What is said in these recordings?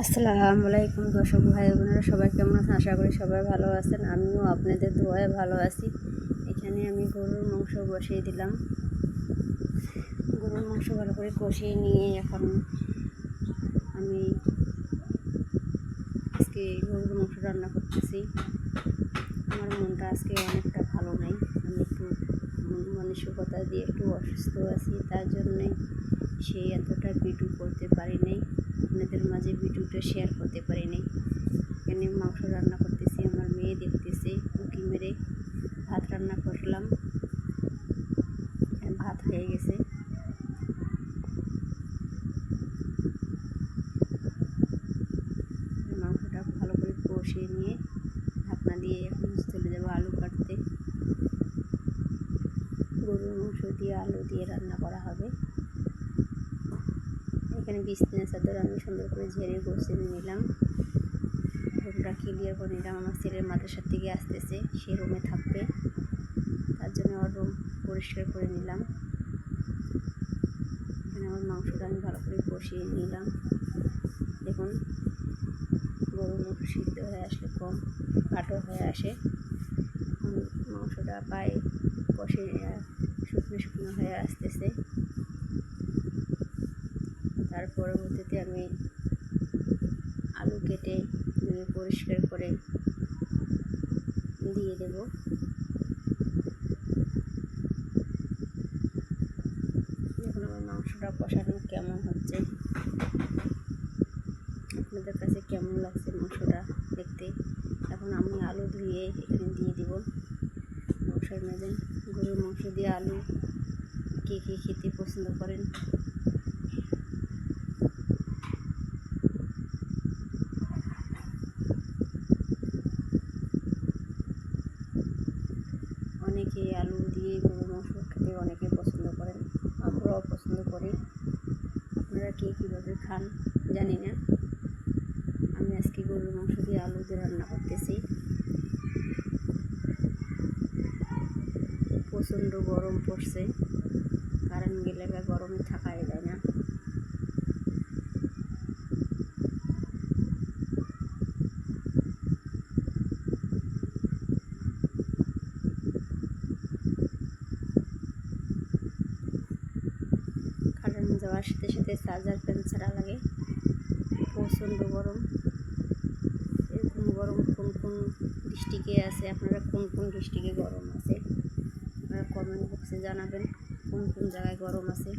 আসসালামু আলাইকুম দর্শক ভাই বোনেরা, সবাই কেমন আছেন? আশা করি সবাই ভালো আছেন। আমিও আপনাদের দোয়ায় ভালো আছি। এখানে আমি গরুর মাংস বসিয়ে দিলাম। গরুর মাংস ভালো করে কষিয়ে নিয়ে এখন আমি আজকে গরুর মাংস রান্না করতেছি। আমার মনটা আজকে অনেকটা ভালো নাই। আমি একটু মানসিকতা দিয়ে একটু অসুস্থ আছি, তার জন্যে সেই এতটা ভিডিও করতে পারি নাই, আপনাদের মাঝে ভিডিওটা শেয়ার করতে পারি নাই। এখানে মাংস রান্না করতেছি, আমার মেয়ে দেখতেছে উঁকি মেরে। ভাত রান্না করলাম, ভাত হয়ে গেছে। মাংসটা ভালো করে কষিয়ে নিয়ে ঢাকনা দিয়ে এখন চলে যাবো আলু কাটতে। গরুর মাংস দিয়ে আলু দিয়ে রান্না করা হবে। এখানে বিছনা চাদর আমি সুন্দর করে ঝেড়ে বসিয়ে নিলাম। রুমটা ক্লিয়ার করে নিলাম। আমার ছেলের মাদ্রাসার থেকে আসতেছে, সে রুমে থাকবে, তার জন্য ওর রুম পরিষ্কার করে নিলাম। এখানে আমার মাংসটা আমি ভালো করে কষিয়ে নিলাম। দেখুন, গরুর মাংস সিদ্ধ হয়ে আসলে কম কাটো হয়ে আসে। এখন মাংসটা প্রায় কষে শুকনো শুকনো হয়ে আসতেছে। তার পরবর্তীতে আমি আলু কেটে ধুয়ে পরিষ্কার করে দিয়ে দেব। দেখুন আমার মাংসটা কষানো কেমন হচ্ছে, আপনাদের কাছে কেমন লাগছে মাংসটা দেখতে। এখন আমি আলু ধুয়ে এখানে দিয়ে দিব মাংসের মধ্যে। গরুর মাংস দিয়ে আলু কে কে খেতে পছন্দ করেন? অনেকে আলু দিয়ে গরুর মাংস খেতে অনেকে পছন্দ করেন, আমরাও পছন্দ করি। আপনারা কে কীভাবে খান জানি না। আমি আজকে গরুর মাংস দিয়ে আলু দিয়ে রান্না করতেছি। প্রচণ্ড গরম পড়ছে, কারেন্ট গেলে গরমে থাকাই যায় না। কারেন্ট যাওয়ার সাথে সাথে চার্জার ফ্যান ছাড়া লাগে। প্রচণ্ড গরম। এরকম গরম কোন কোন ডিস্ট্রিক্টে আছে? আপনারা কোন কোন ডিস্ট্রিক্টে গরম আছে আপনারা কমেন্ট বক্সে জানাবেন, কোন কোন জায়গায় গরম আছে।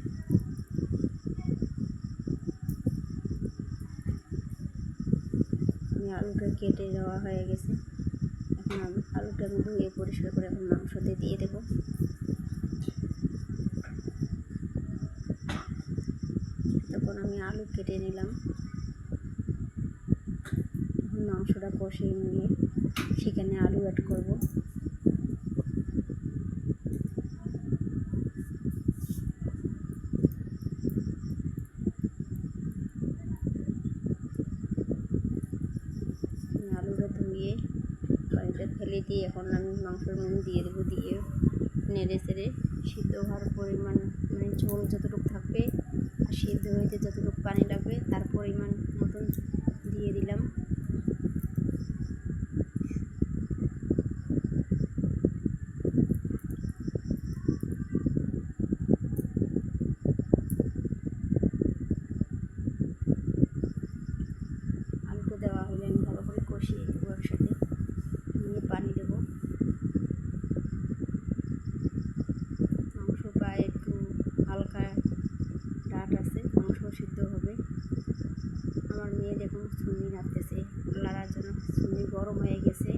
আমি আলুটা কেটে দেওয়া হয়ে গেছে। এখন আমি আলুটা ধুয়ে পরিষ্কার করে এখন মাংসতে দিয়ে দেবো। তখন আমি আলু কেটে নিলাম। এখন মাংসটা কষিয়ে নিয়ে সেখানে আলু অ্যাড করব। আলুটা ধুয়ে পানিটা ফেলে দিয়ে এখন আমি মাংসের মধ্যে দিয়ে দেবো। দিয়ে নেড়ে চেড়ে সিদ্ধ হওয়ার পরিমাণ, মানে ঝোল যতটুকু থাকবে আর সিদ্ধ হইতে যতটুকু পানি লাগবে তার পরিমাণ মতন দিয়ে দিলাম। আলুটা দেওয়া হলে আমি ভালো করে কষিয়ে দেবো, একসাথে নিয়ে পানি দেবো। মাংস প্রায় একটু হালকা ডাট আছে, মাংস সিদ্ধ হবে। আমার মেয়ে দেখুন ছুনি নাড়তেছে লাড়ার জন্য, ছুনি গরম হয়ে গেছে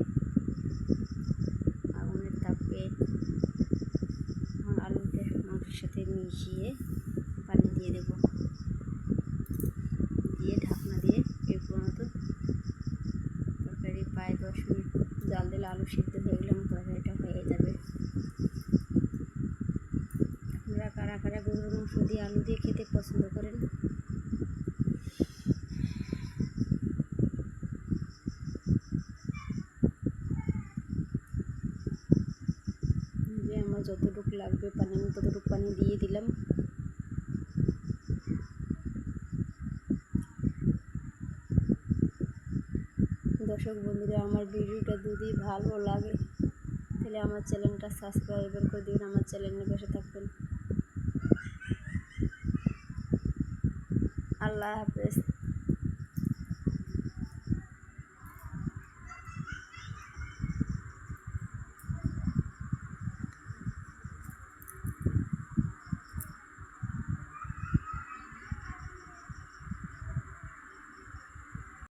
আগুনের তাপে। আলুটা মাংসের সাথে মিশিয়ে পানি দিয়ে দেবো, দিয়ে ঢাকনা দিয়ে এরপর মতো তরকারি প্রায় 10 মিনিট জাল দিলে আলু সিদ্ধ হয়ে গেলে আমার তরকারিটা হয়ে যাবে। আপনারা কারা কারা গরুর মাংস দিয়ে আলু দিয়ে খেতে পছন্দ করেন? যে আমার যতটুকু লাগবে পানি আমি ততটুকু পানি দিয়ে দিলাম। দর্শক বন্ধুরা, আমার ভিডিওটা যদি ভালো লাগে তাহলে আমার চ্যানেলটা সাবস্ক্রাইবার করে দিবেন, আমার চ্যানেলের পাশে থাকবেন। আল্লাহ হাফেজ।